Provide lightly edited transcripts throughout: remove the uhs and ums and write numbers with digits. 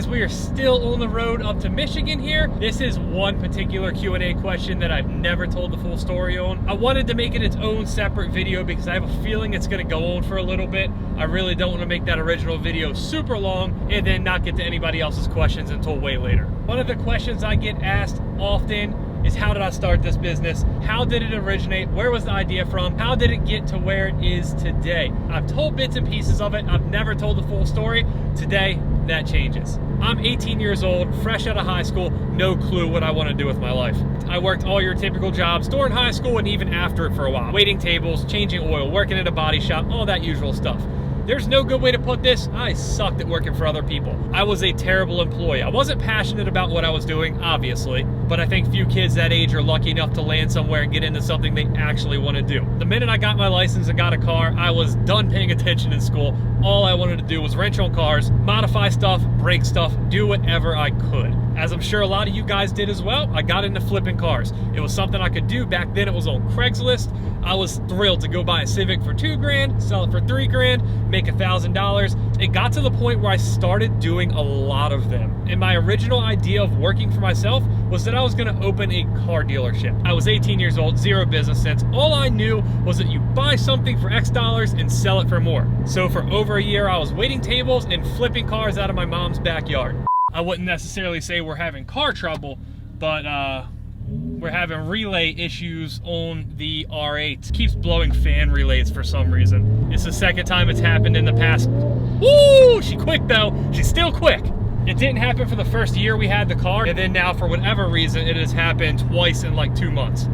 guys, we are still on the road up to Michigan here. This is one particular Q&A question that I've never told the full story on. I wanted to make it its own separate video because I have a feeling it's gonna go on for a little bit. I really don't want to make that original video super long and then not get to anybody else's questions until way later. One of the questions I get asked often is, how did I start this business? How did it originate? Where was the idea from? How did it get to where it is today? I've told bits and pieces of it. I've never told the full story. Today, that changes. I'm 18 years old, fresh out of high school, no clue what I want to do with my life. I worked all your typical jobs during high school and even after it for a while. Waiting tables, changing oil, working at a body shop, all that usual stuff. There's no good way to put this. I sucked at working for other people. I was a terrible employee. I wasn't passionate about what I was doing, obviously, but I think few kids that age are lucky enough to land somewhere and get into something they actually want to do. The minute I got my license and got a car, I was done paying attention in school. All I wanted to do was wrench on cars, modify stuff, break stuff, do whatever I could. As I'm sure a lot of you guys did as well, I got into flipping cars. It was something I could do. Back then it was on Craigslist. I was thrilled to go buy a Civic for $2 grand, sell it for $3 grand, make $1,000. It got to the point where I started doing a lot of them. And my original idea of working for myself was that I was gonna open a car dealership. I was 18 years old, zero business sense. All I knew was that you buy something for X dollars and sell it for more. So for over a year, I was waiting tables and flipping cars out of my mom's backyard. I wouldn't necessarily say we're having car trouble, but we're having relay issues on the R8. It keeps blowing fan relays for some reason. It's the second time it's happened in the past. Woo! She's quick though. She's still quick. It didn't happen for the first year we had the car, and then now for whatever reason it has happened twice in like 2 months.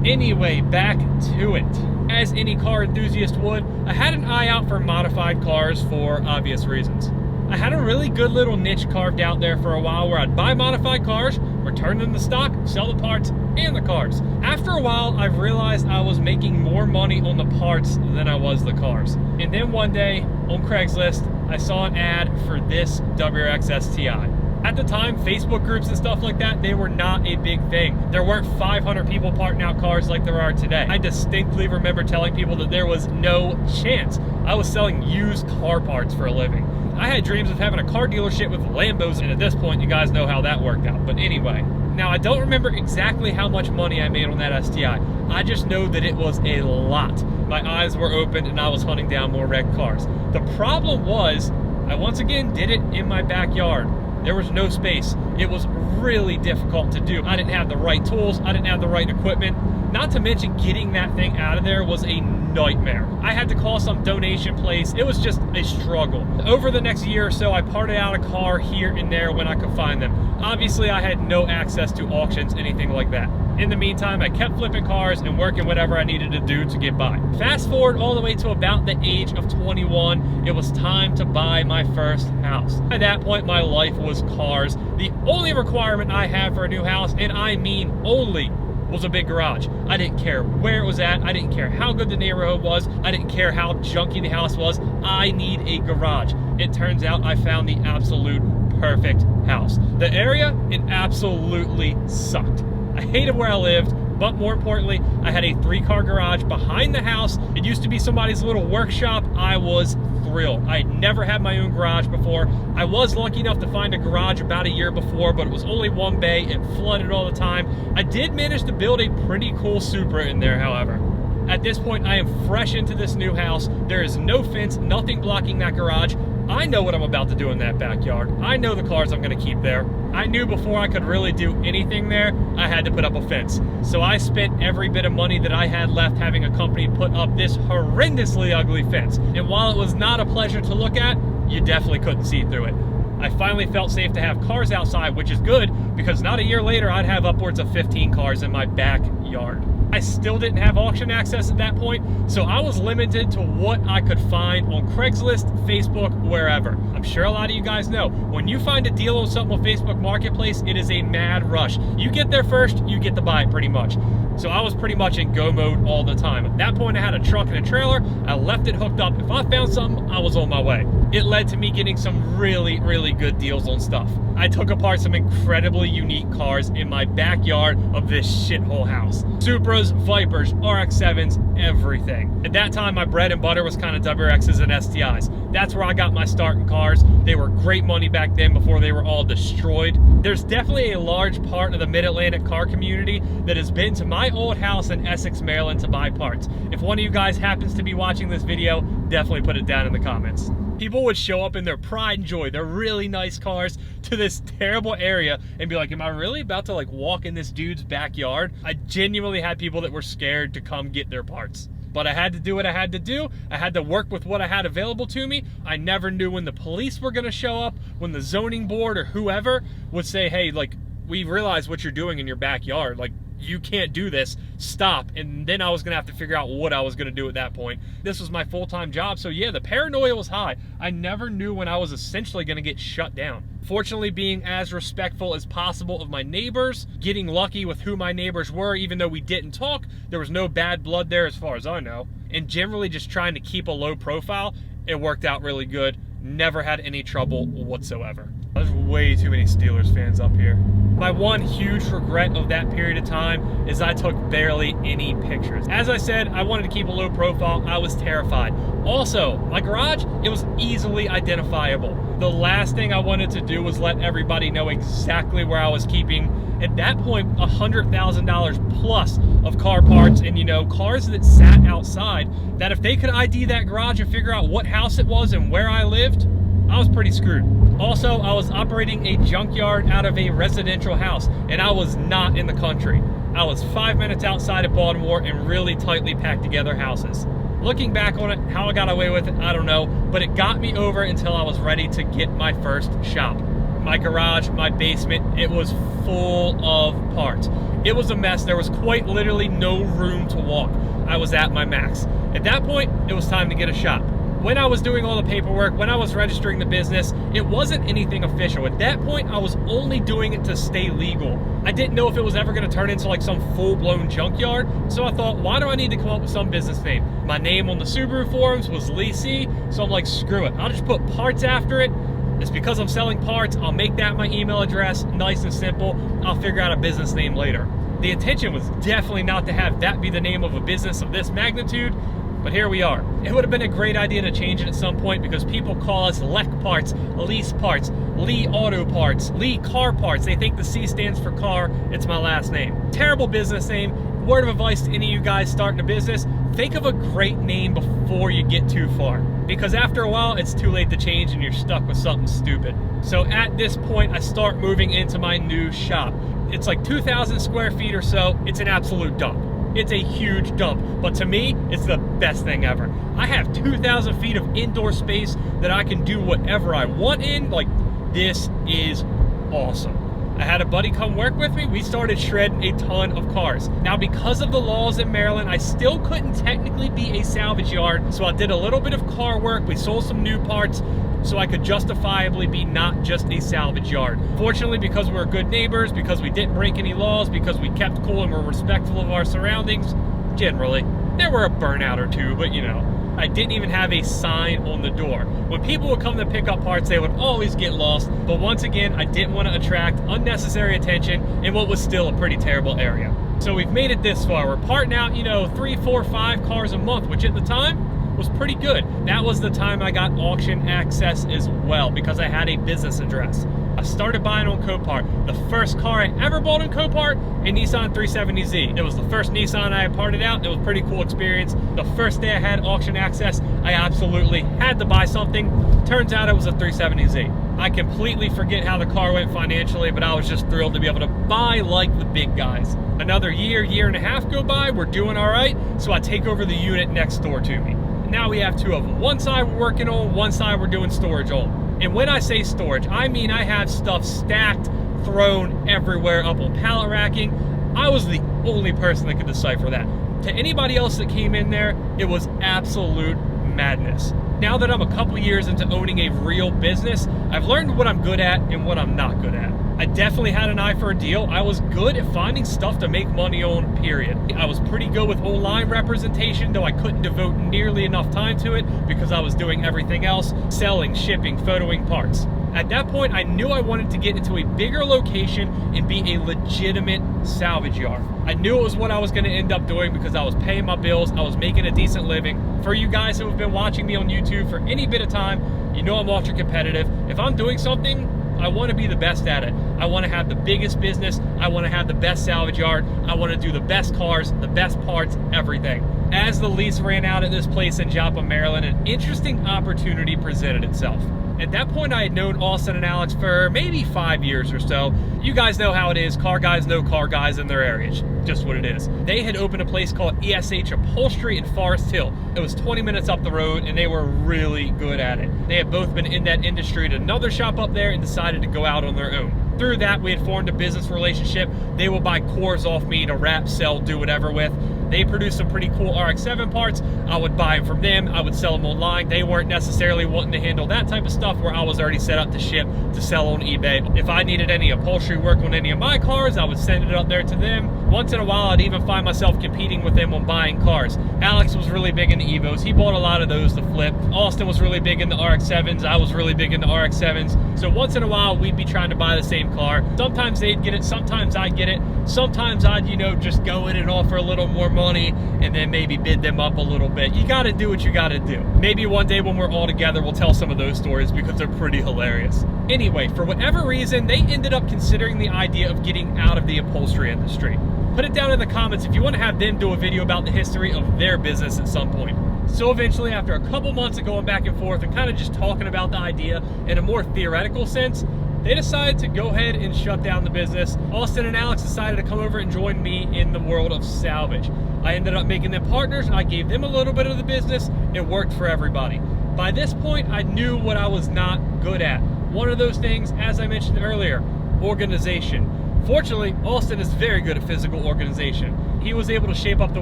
Anyway, back to it. As any car enthusiast would, I had an eye out for modified cars for obvious reasons. I had a really good little niche carved out there for a while where I'd buy modified cars, return them to stock, sell the parts and the cars. After a while, I realized I was making more money on the parts than I was the cars. And then one day on Craigslist, I saw an ad for this WRX STI. At the time, Facebook groups and stuff like that, they were not a big thing. There weren't 500 people parting out cars like there are today. I distinctly remember telling people that there was no chance. I was selling used car parts for a living. I had dreams of having a car dealership with Lambos, and at this point, you guys know how that worked out. But anyway, now I don't remember exactly how much money I made on that STI. I just know that it was a lot. My eyes were open and I was hunting down more wrecked cars. The problem was, I once again did it in my backyard. There was no space. It was really difficult to do. I didn't have the right tools. I didn't have the right equipment. Not to mention getting that thing out of there was a nightmare. I had to call some donation place. It was just a struggle. Over the next year or so, I parted out a car here and there when I could find them. Obviously, I had no access to auctions, anything like that. In the meantime, I kept flipping cars and working whatever I needed to do to get by. Fast forward all the way to about the age of 21, it was time to buy my first house. At that point, my life was cars. The only requirement I had for a new house, and I mean only, was a big garage. I didn't care where it was at. I didn't care how good the neighborhood was. I didn't care how junky the house was. I need a garage. It turns out I found the absolute perfect house. The area, it absolutely sucked. I hated where I lived, but more importantly, I had a 3-car garage behind the house. It used to be somebody's little workshop. I was thrilled. I had never had my own garage before. I was lucky enough to find a garage about a year before, but it was only one bay and flooded all the time. I did manage to build a pretty cool Supra in there, however. At this point, I am fresh into this new house. There is no fence, nothing blocking that garage. I know what I'm about to do in that backyard. I know the cars I'm gonna keep there. I knew before I could really do anything there, I had to put up a fence. So I spent every bit of money that I had left having a company put up this horrendously ugly fence. And while it was not a pleasure to look at, you definitely couldn't see through it. I finally felt safe to have cars outside, which is good because not a year later, I'd have upwards of 15 cars in my backyard. I still didn't have auction access at that point, so I was limited to what I could find on Craigslist, Facebook, wherever. I'm sure a lot of you guys know, when you find a deal on something on Facebook Marketplace, it is a mad rush. You get there first, you get to buy it pretty much. So I was pretty much in go mode all the time. At that point, I had a truck and a trailer. I left it hooked up. If I found something, I was on my way. It led to me getting some really, really good deals on stuff. I took apart some incredibly unique cars in my backyard of this shithole house. Supras, Supras, Vipers, RX7s, everything. At that time, my bread and butter was kind of WRXs and STIs. That's where I got my start in cars. They were great money back then before they were all destroyed. There's definitely a large part of the Mid-Atlantic car community that has been to my old house in Essex, Maryland to buy parts. If one of you guys happens to be watching this video, definitely put it down in the comments. People would show up in their pride and joy, their really nice cars, to this terrible area and be like, am I really about to like walk in this dude's backyard? I genuinely had people that were scared to come get their parts. But I had to do what I had to do. I had to work with what I had available to me. I never knew when the police were gonna show up, when the zoning board or whoever would say, hey, like, we realize what you're doing in your backyard. Like, you can't do this, stop. And then I was gonna have to figure out what I was gonna do at that point. This was my full-time job, so yeah, the paranoia was high. I never knew when I was essentially gonna get shut down. Fortunately, being as respectful as possible of my neighbors, getting lucky with who my neighbors were, even though we didn't talk, there was no bad blood there as far as I know, and generally just trying to keep a low profile, it worked out really good. Never had any trouble whatsoever. There's way too many Steelers fans up here. My one huge regret of that period of time is I took barely any pictures. As I said, I wanted to keep a low profile. I was terrified. Also, my garage, it was easily identifiable. The last thing I wanted to do was let everybody know exactly where I was keeping, at that point, $100,000 plus of car parts and, you know, cars that sat outside, that if they could ID that garage and figure out what house it was and where I lived, I was pretty screwed. Also, I was operating a junkyard out of a residential house, and I was not in the country. I was 5 minutes outside of Baltimore in really tightly packed together houses. Looking back on it, how I got away with it, I don't know, but it got me over until I was ready to get my first shop. My garage, my basement, it was full of parts. It was a mess. There was quite literally no room to walk. I was at my max. At that point, it was time to get a shop. When I was doing all the paperwork, when I was registering the business, it wasn't anything official. At that point, I was only doing it to stay legal. I didn't know if it was ever gonna turn into like some full-blown junkyard, so I thought, why do I need to come up with some business name? My name on the Subaru forums was LeeC, so I'm like, screw it. I'll just put parts after it. It's because I'm selling parts. I'll make that my email address, nice and simple. I'll figure out a business name later. The intention was definitely not to have that be the name of a business of this magnitude, but here we are. It would have been a great idea to change it at some point because people call us LeeC Parts, LeeC Parts, Lee Auto Parts, Lee Car Parts. They think the C stands for car. It's my last name. Terrible business name. Word of advice to any of you guys starting a business, think of a great name before you get too far. Because after a while, it's too late to change and you're stuck with something stupid. So at this point, I start moving into my new shop. It's like 2,000 square feet or so. It's an absolute dump. It's a huge dump, but to me, it's the best thing ever. I have 2,000 feet of indoor space that I can do whatever I want in. Like, this is awesome. I had a buddy come work with me. We started shredding a ton of cars. Now, because of the laws in Maryland, I still couldn't technically be a salvage yard, so I did a little bit of car work. We sold some new parts, so I could justifiably be not just a salvage yard. Fortunately, because we're good neighbors, because we didn't break any laws, because we kept cool and were respectful of our surroundings, generally, there were a burnout or two, but you know, I didn't even have a sign on the door. When people would come to pick up parts, they would always get lost, but once again, I didn't want to attract unnecessary attention in what was still a pretty terrible area. So we've made it this far. We're parting out, you know, 3, 4, 5 cars a month, which at the time, was pretty good. That was the time I got auction access as well because I had a business address. I started buying on Copart. The first car I ever bought on Copart, a Nissan 370Z. It was the first Nissan I had parted out. It was a pretty cool experience. The first day I had auction access, I absolutely had to buy something. Turns out it was a 370Z. I completely forget how the car went financially, but I was just thrilled to be able to buy like the big guys. Another year and a half go by, we're doing all right, so I take over the unit next door to me. Now we have 2 of them. One side we're working on, one side we're doing storage on. And when I say storage, I mean I have stuff stacked, thrown everywhere up on pallet racking. I was the only person that could decipher that. To anybody else that came in there, it was absolute madness. Now that I'm a couple years into owning a real business, I've learned what I'm good at and what I'm not good at. I definitely had an eye for a deal. I was good at finding stuff to make money on, period. I was pretty good with online representation, though I couldn't devote nearly enough time to it because I was doing everything else, selling, shipping, photoing parts. At that point, I knew I wanted to get into a bigger location and be a legitimate salvage yard. I knew it was what I was going to end up doing because I was paying my bills, I was making a decent living. For you guys who have been watching me on YouTube for any bit of time, you know I'm ultra competitive. If I'm doing something, I want to be the best at it. I want to have the biggest business. I want to have the best salvage yard. I want to do the best cars, the best parts, everything. As the lease ran out at this place in Joplin, Maryland, an interesting opportunity presented itself. At that point, I had known Austin and Alex for maybe 5 years or so. You guys know how it is. Car guys know car guys in their area. It's just what it is. They had opened a place called ESH Upholstery in Forest Hill. It was 20 minutes up the road, and they were really good at it. They had both been in that industry at another shop up there and decided to go out on their own. Through that, we had formed a business relationship. They would buy cores off me to wrap, sell, do whatever with. They produced some pretty cool RX7 parts. I would buy them from them. I would sell them online. They weren't necessarily wanting to handle that type of stuff where I was already set up to ship, to sell on eBay. If I needed any upholstery work on any of my cars, I would send it up there to them. Once in a while, I'd even find myself competing with them on buying cars. Alex was really big into Evos. He bought a lot of those to flip. Austin was really big into RX7s. I was really big into RX7s. So once in a while, we'd be trying to buy the same car. Sometimes they'd get it, sometimes I'd get it. Sometimes I'd, just go in and offer a little more money and then maybe bid them up a little bit. You gotta do what you gotta do. Maybe one day when we're all together, we'll tell some of those stories because they're pretty hilarious. Anyway, for whatever reason, they ended up considering the idea of getting out of the upholstery industry. Put it down in the comments if you want to have them do a video about the history of their business at some point. So eventually, after a couple months of going back and forth and kind of just talking about the idea in a more theoretical sense, they decided to go ahead and shut down the business. Austin and Alex decided to come over and join me in the world of salvage. I ended up making them partners. I gave them a little bit of the business. It worked for everybody. By this point, I knew what I was not good at. One of those things, as I mentioned earlier, organization. Fortunately, Austin is very good at physical organization. He was able to shape up the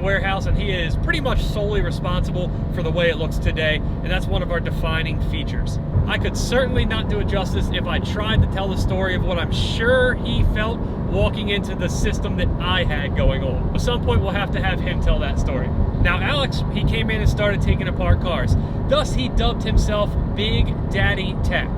warehouse, and he is pretty much solely responsible for the way it looks today, and that's one of our defining features. I could certainly not do it justice if I tried to tell the story of what I'm sure he felt walking into the system that I had going on. At some point, we'll have to have him tell that story. Now, Alex, he came in and started taking apart cars. Thus, he dubbed himself Big Daddy Tech.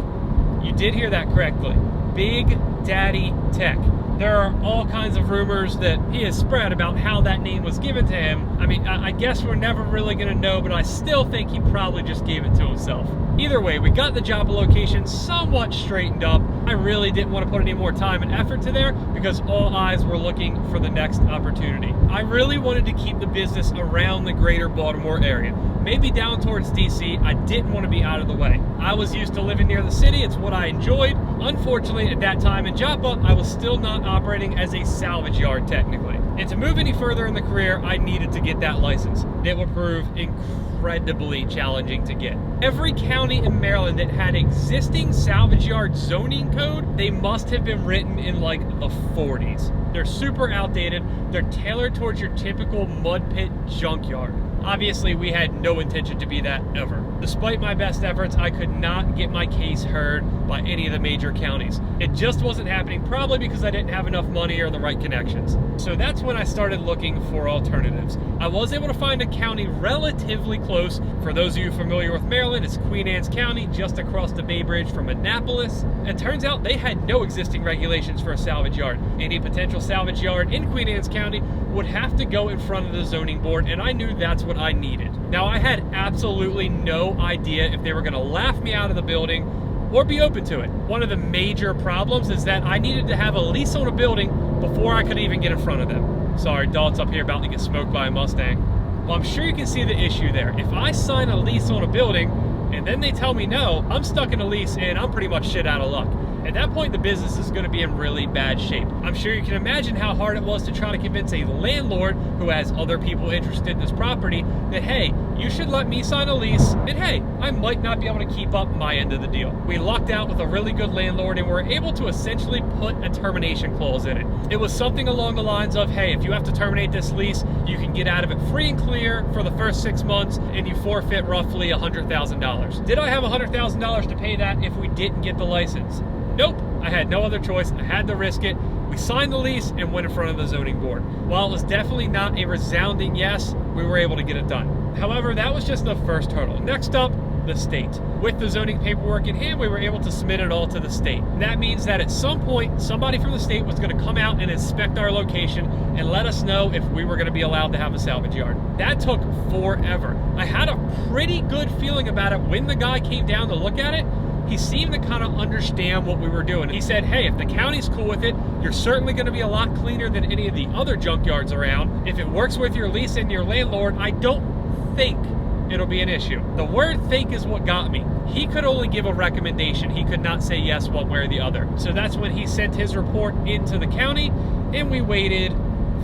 You did hear that correctly. Big Daddy Tech. There are all kinds of rumors that he has spread about how that name was given to him. I mean, I guess we're never really gonna know, but I still think he probably just gave it to himself. Either way, we got the job location somewhat straightened up. I really didn't want to put any more time and effort to there because all eyes were looking for the next opportunity. I really wanted to keep the business around the greater Baltimore area. Maybe down towards DC. I didn't want to be out of the way. I was used to living near the city. It's what I enjoyed. Unfortunately, at that time in Joppa, I was still not operating as a salvage yard technically. And to move any further in the career, I needed to get that license. It would prove incredibly challenging to get. Every county in Maryland that had existing salvage yard zoning code, they must have been written in like the 40s. They're super outdated. They're tailored towards your typical mud pit junkyard. Obviously, we had no intention to be that ever. Despite my best efforts, I could not get my case heard by any of the major counties. It just wasn't happening, probably because I didn't have enough money or the right connections. So that's when I started looking for alternatives. I was able to find a county relatively close. For those of you familiar with Maryland, it's Queen Anne's County, just across the Bay Bridge from Annapolis. It turns out they had no existing regulations for a salvage yard. Any potential salvage yard in Queen Anne's County would have to go in front of the zoning board, and I knew that's what I needed. Now, I had absolutely no idea if they were gonna laugh me out of the building or be open to it. One of the major problems is that I needed to have a lease on a building before I could even get in front of them. Sorry, Dalt's up here about to get smoked by a Mustang. Well, I'm sure you can see the issue there. If I sign a lease on a building and then they tell me no, I'm stuck in a lease and I'm pretty much shit out of luck. At that point, the business is going to be in really bad shape. I'm sure you can imagine how hard it was to try to convince a landlord who has other people interested in this property that, hey, you should let me sign a lease, and hey, I might not be able to keep up my end of the deal. We lucked out with a really good landlord and were able to essentially put a termination clause in it. It was something along the lines of, hey, if you have to terminate this lease, you can get out of it free and clear for the first 6 months and you forfeit roughly $100,000. Did I have $100,000 to pay that if we didn't get the license? Nope, I had no other choice. I had to risk it. We signed the lease and went in front of the zoning board. While it was definitely not a resounding yes, we were able to get it done. However, that was just the first hurdle. Next up, the state. With the zoning paperwork in hand, we were able to submit it all to the state. And that means that at some point, somebody from the state was going to come out and inspect our location and let us know if we were going to be allowed to have a salvage yard. That took forever. I had a pretty good feeling about it when the guy came down to look at it. He seemed to kind of understand what we were doing. He said, hey, if the county's cool with it, you're certainly going to be a lot cleaner than any of the other junkyards around. If it works with your lease and your landlord, I don't think it'll be an issue. The word think is what got me. He could only give a recommendation. He could not say yes one way or the other. So that's when he sent his report into the county, and we waited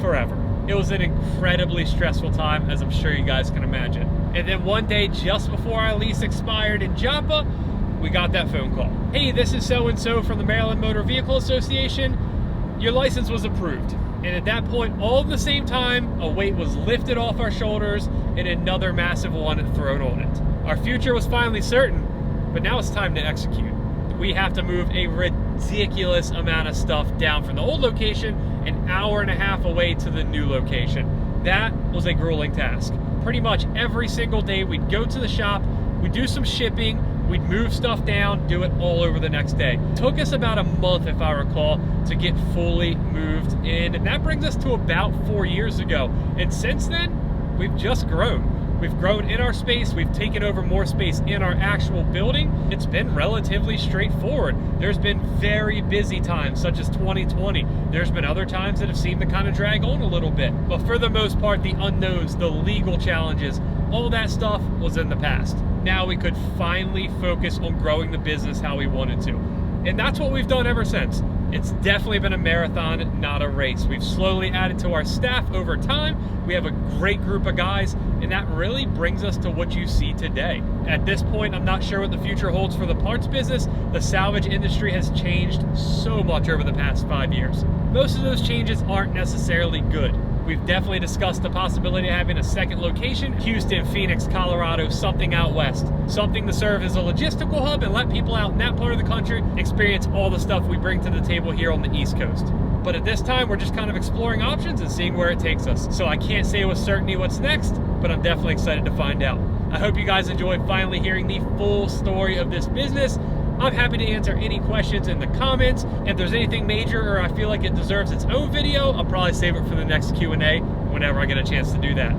forever. It was an incredibly stressful time, as I'm sure you guys can imagine. And then one day, just before our lease expired in Joppa, we got that phone call. Hey, this is so-and-so from the Maryland Motor Vehicle Association. Your license was approved. And at that point, all at the same time, a weight was lifted off our shoulders and another massive one thrown on it. Our future was finally certain, but now it's time to execute. We have to move a ridiculous amount of stuff down from the old location an hour and a half away to the new location. That was a grueling task. Pretty much every single day we'd go to the shop, we'd do some shipping, we'd move stuff down, do it all over the next day. It took us about a month, if I recall, to get fully moved in. And that brings us to about 4 years ago. And since then, we've just grown. We've grown in our space. We've taken over more space in our actual building. It's been relatively straightforward. There's been very busy times, such as 2020. There's been other times that have seemed to kind of drag on a little bit. But for the most part, the unknowns, the legal challenges, all that stuff was in the past. Now we could finally focus on growing the business how we wanted to. And that's what we've done ever since. It's definitely been a marathon, not a race. We've slowly added to our staff over time. We have a great group of guys, and that really brings us to what you see today. At this point, I'm not sure what the future holds for the parts business. The salvage industry has changed so much over the past 5 years. Most of those changes aren't necessarily good. We've definitely discussed the possibility of having a second location, Houston, Phoenix, Colorado, something out west. Something to serve as a logistical hub and let people out in that part of the country experience all the stuff we bring to the table here on the East Coast. But at this time, we're just kind of exploring options and seeing where it takes us. So I can't say with certainty what's next, but I'm definitely excited to find out. I hope you guys enjoyed finally hearing the full story of this business. I'm happy to answer any questions in the comments. If there's anything major or I feel like it deserves its own video, I'll probably save it for the next Q&A whenever I get a chance to do that.